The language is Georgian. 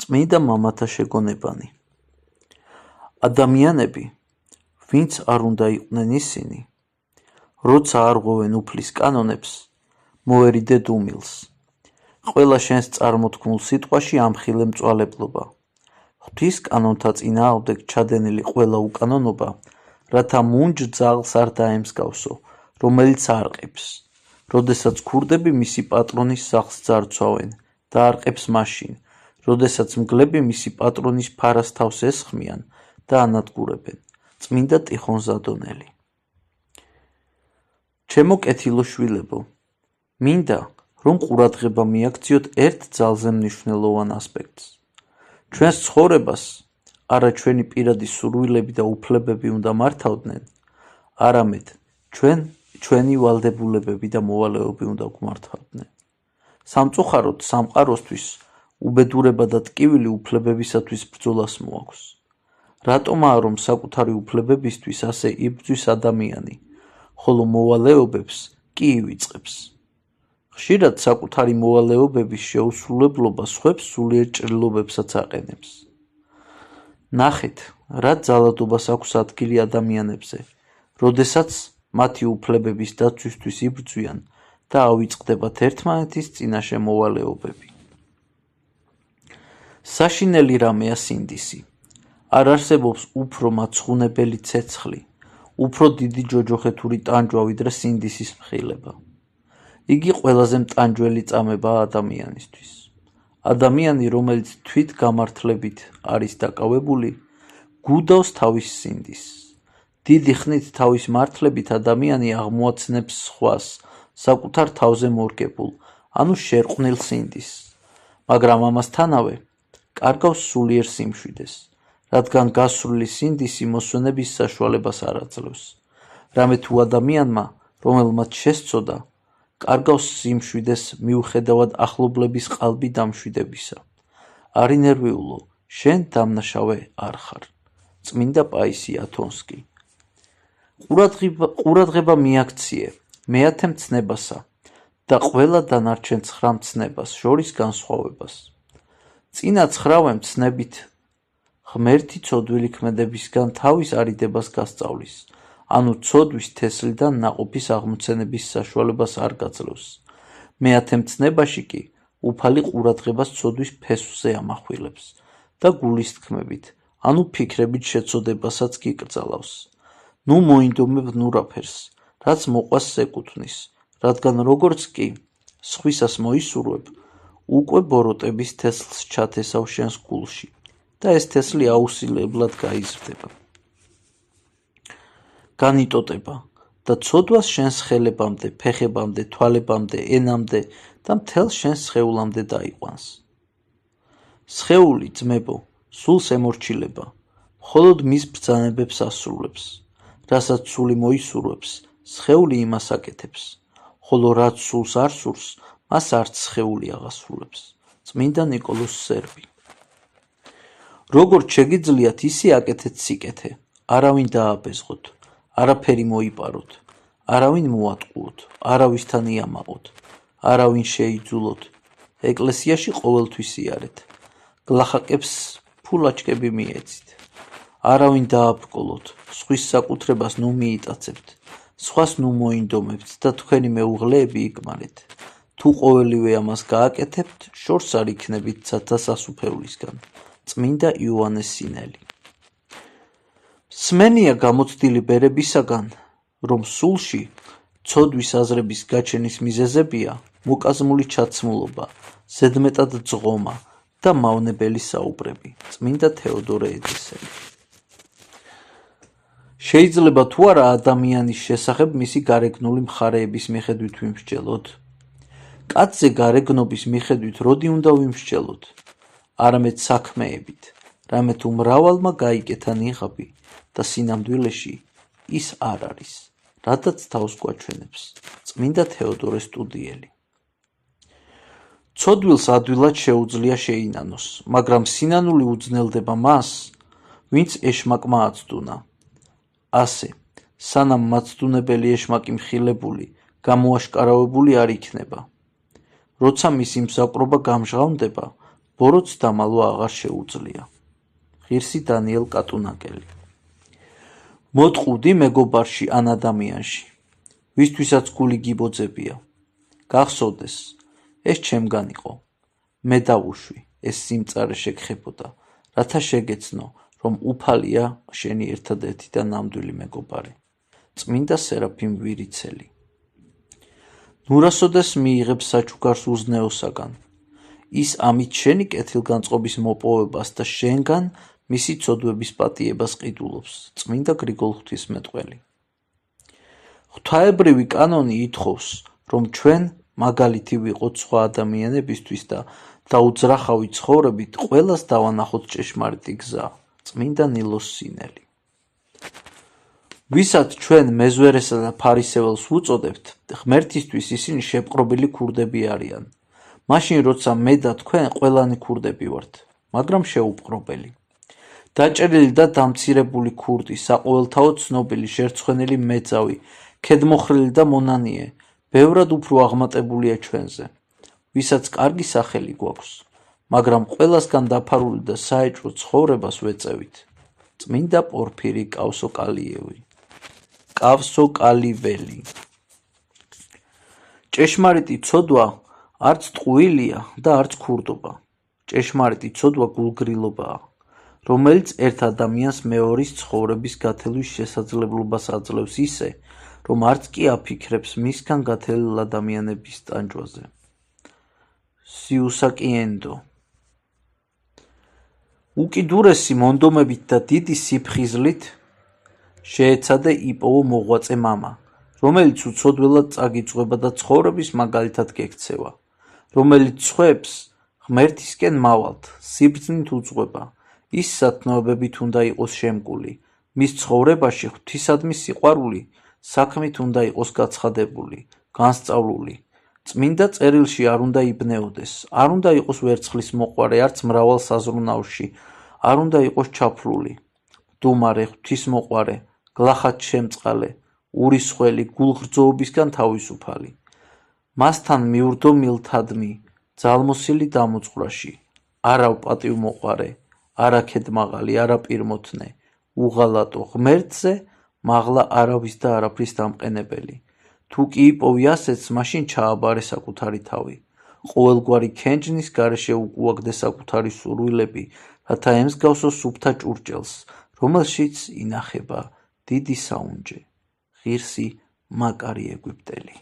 წმინდა მამათა შეგონებანი. ადამიანები, ვინც არ უნდა იყვნენ ისინი, როცა არ ღვევენ უფლის კანონებს, მოერიდეთ უმილს. ყველა შენს წარმოთქმულ სიტყვაში ამხილე მწვალებლობა. ღვთის კანონთა წინააღმდეგ ჩადენილი ყველა უკანონობა, რათა მუნჯ ძაღლს არ დაემსგავსო, რომელიც არყებს, როდესაც ქურდები მისი პატრონის სახლს ძარცვავენ და არყებს მაშინ, როდესაც მგლები მისი პატრონის ფარას თავს ესხმიან და ანადგურებენ. წმინდა ტიხონ ზადონელი. ჩემო კეთილო შვილებო, მინდა რომ ყურადღება მიაქციოთ ერთ ძალზე მნიშვნელოვან ასპექტს. ჩვენს ცხოვრებას არა ჩვენი პირადი სურვილები და უფლებები უნდა მართავდნენ, არამედ ჩვენი ვალდებულებები და მოვალეობები უნდა გვმართავდნენ. სამწუხაროდ სამყაროსთვის უბედურება და ტკივილი უფლებებისათვის ბრძოლას მოაქვს. რატომაა რომ საკუთარი უფლებებისთვის ასე იბრძვის ადამიანი, ხოლო მოვალეობებს კი ივიწყებს. ხშირად საკუთარი მოვალეობების შეუსრულებლობა სხვებს სულიერ ჭრილობებსაც აყენებს. ნახეთ, რა ძალადობას აქვს ადგილი ადამიანებზე, როდესაც მათი უფლებების დაცვისთვის იბრძვიან და ავიწყდებათ ერთმანეთის წინაშე მოვალეობები. საშინელი რამეა სინდისი. არ არსებობს უფრო მაცხუნებელი ცეცხლი, უფრო დიდი ჯოჯოხეთური ტანჯვა ვიდრე სინდისის მხილება. იგი ყველაზე მტანჯველი წამებაა ადამიანისთვის. ადამიანი, რომელიც თვით გამართლებით არის დაკავებული, გუდავს თავის სინდისს. დიდი ხნით თავის მართლებით ადამიანი აღმოაცნებს სხვას საკუთარ თავზე მორგებულ, ანუ შერყვნილ სინდისს, მაგრამ ამასთანავე კარგავს სულიერ სიმშვიდეს, რადგან გასრული სინდისი მოსვენების საშუალებას არ აძლევს. რამე თუ ადამიანმა, რომელმაც შესწოდა, კარგავს სიმშვიდეს მიუხედავად ახლობლების ყალბი დამშვიდებისა. არი ნერვიულო, შენ დამნაშავე არ ხარ. წმინდა პაისი ათონსკი. ყურადღება მიაქციე მეათე მცნებასა და ყველა დანარჩენ 9 მცნებას შორის განსხვავებას. წინა 9 მცნებით ღმერთი ცოდვილი ქმედებისგან თავის არიდებას გასწავლის, ანუ ცოდვის თესლიდან ნაყოფის აღმოცენების საშუალებას არ გაძლევს. მეათე მცნებაში კი უფალი ყურადღებას ცოდვის ფესვზე ამახვილებს და გულის თქმებით, ანუ ფიქრებით შეცოდებასაც გიკრძალავს. ნუ მოინდომებ ნურაფერს, რაც მოყვას ეკუთვნის, რადგან როგორც კი სხვისას მოისურვებ, უკვე ბოროტების თესლს ჩათესავ შენს გულში და ეს თესლი აუცილებლად გაიზრდება. განიტოტება და ცოდვას შენს ხელებამდე, ფეხებამდე, თვალებამდე, ენამდე და მთელ შენს სხეულამდე დაიყვანს. სხეული, ძმებო, სულს ემორჩილება, მხოლოდ მის ბრძანებებს ასრულებს. რასაც სული მოისურვებს, სხეული იმას აკეთებს, ხოლო რაც სულს არ სურს, მას არც სხეული აღასრულებს. წმინდა ნიკოლოზ სერბი. როგორც შეგიძლიათ, ისე აკეთეთ სიკეთე, არავინ დააბეზღოთ, არაფერი მოიპაროთ, არავინ მოატყუოთ, არავისთან იამაყოთ, არავინ შეიძულოთ, ეკლესიაში ყოველთვის იარეთ, გლახაკებს ფულაჩკები მიეცით, არავინ დააბკოლოთ, სხვის საკუთრებას ნუ მიიტაცებთ, სხვას ნუ მოინდომებთ და თქვენი მეუღლეები იკმარეთ. თუ ყოველივე ამას გააკეთებთ, შორს არ იქნებით ცათა სასუფევლისგან. წმინდა იოანე სინელი. სმენია გამოცდილი ბერებისაგან, რომ სულში ცოდვის აზრების გაჩენის მიზეზებია მოკაზმული ჩაცმულობა, ზედმეტად ძღომა და მავნებელი საუბრები. წმინდა თეოდორე ეძისელი. შეიძლება თუ არა ადამიანის შესახებ მისი გარეგნული მხარეების მიხედვით ვიმსჯელოთ? კაცზე გარეგნობის მიხედვით როდი უნდა ვიმსჯელოთ? არამედ საქმეებით, რამე თუ მრავალმა გაიკეთა ნიღაბი და სინამდვილეში ის არ არის, რადაც თავს გვაჩვენებს. წმინდა თეოდორე სტუდიელი. ცოდვილს ადვილად შეუძლია შეინანოს, მაგრამ სინანული უძნელდება მას, ვინც ეშმაკმა აცდუნა. ასე, სანამ მაცდუნებელი ეშმაკი მხილებული, გამოაშკარავებული არ იქნება. როცა მისი მსაკრობა გამჟღავნდება, ბოროტს დამალვა აღარ შეუძლია. ღირსი დანიელ კატუნაკელი. მოტყუდი მეგობარში ან ადამიანში, ვისთვისაც გული გიბოძებია. გახსოვდეს, ეს ჩემგან იყო. მე დავუშვი, ეს სიმწარე შეგხებოდა, რათა შეგეცნო, რომ უფალია შენი ერთადერთი და ნამდვილი მეგობარი. წმინდა სერაფიმ ვირიცელი. ნურასოდეს მიიღებს საჩუქარს უზნეოსაგან, ის ამით შენი კეთილგანწყობის მოპოვებას და შენგან მისი ცოდვების პატიებას ყიდულობს. წმინდა გრიგოლ ღვთისმეტყველი. ღვთაებრივი კანონი ითხოვს, რომ ჩვენ მაგალითი ვიყოთ სხვა ადამიანებისთვის და დაუძრახავი ცხოვრებით ყველას დავანახოთ ჭეშმარიტი გზა. წმინდა ნილოს სინელი. ვისაც ჩვენ მეზვერესა და ფარისეველს ვუწოდებთ, ღმერთისთვის ისინი შეპყრობილი ქურდები არიან. მაშინ როცა მე და თქვენ ყველანი ქურდები ვართ, მაგრამ შეუპყრობელი. დაჭერილი და დამცირებული ქურდი, საყოველთაო ცნობილი, შერცხვენილი მეძავი, ქედმოხრილი და მონანიე, ბევრად უფრო აღმატებულია ჩვენზე, ვისაც კარგი სახელი გვაქვს, მაგრამ ყველასგან დაფარული და საეჭვო ცხოვრებას ვეწევით. წმინდა პორფირი კავსოკალიველი. ჭეშმარიტი ცოდვა არც ტყუილია და არც ქურდობა. ჭეშმარიტი ცოდვა გულგრილობაა, რომელიც ერთ ადამიანს მეორის ცხოვრების გათელვის შესაძლებლობას აძლევს ისე, რომ არც კი აფიქრებს მისგან გათელილ ადამიანების ტანჯვაზე. სიუსაკიენდო. უკიდურესი მონდომებით და დიდი სიფხიზლით შეეცადე იპოვო მოღვაწე მამა, რომელიც უცოდველად წაგიწყვება და ცხოვრების მაგალითად გექცევა, რომელიც სხვებს ღმერთისკენ მავალთ, სიბრძნით უძღვება, ის სათნოებებით უნდა იყოს შემკული, მის ცხოვრებაში ღვთისადმი სიყვარული საქმით უნდა იყოს გაცხადებული, განსწავლული. წმინდა წერილში არ უნდა იბნეოდეს, არ უნდა იყოს ვერცხლის მოყვარე, არც მრავალ საზრუნავში, არ უნდა იყოს ჩაფლული. მდუმარე, ღვთისმოყვარე, გლახად შემწყალე, ურისხველი, გულღრძოობისგან თავისუფალი. მასთან მივრდო მილთადმი, ძალმოსილი დამოწყვრაში, არა პატივმოყვარე, არა ქედმაღალი, არა პირმოთნე, უღალატო, ღმერთზე მაღლა არავის და არაფრის დამყენებელი. თუ კი იპოვი ასეც, მაშინ ჩააბარე საკუთარი თავი. ყოველგვარი ქენჯნის გარეშე უკუაგდე საკუთარი სურვილები, რათა ემსგავსო სუფთა ჭურჭელს, რომელშიც ინახება დიდი საუნჯე. ღირსი მაკარი ეგვიპტელი.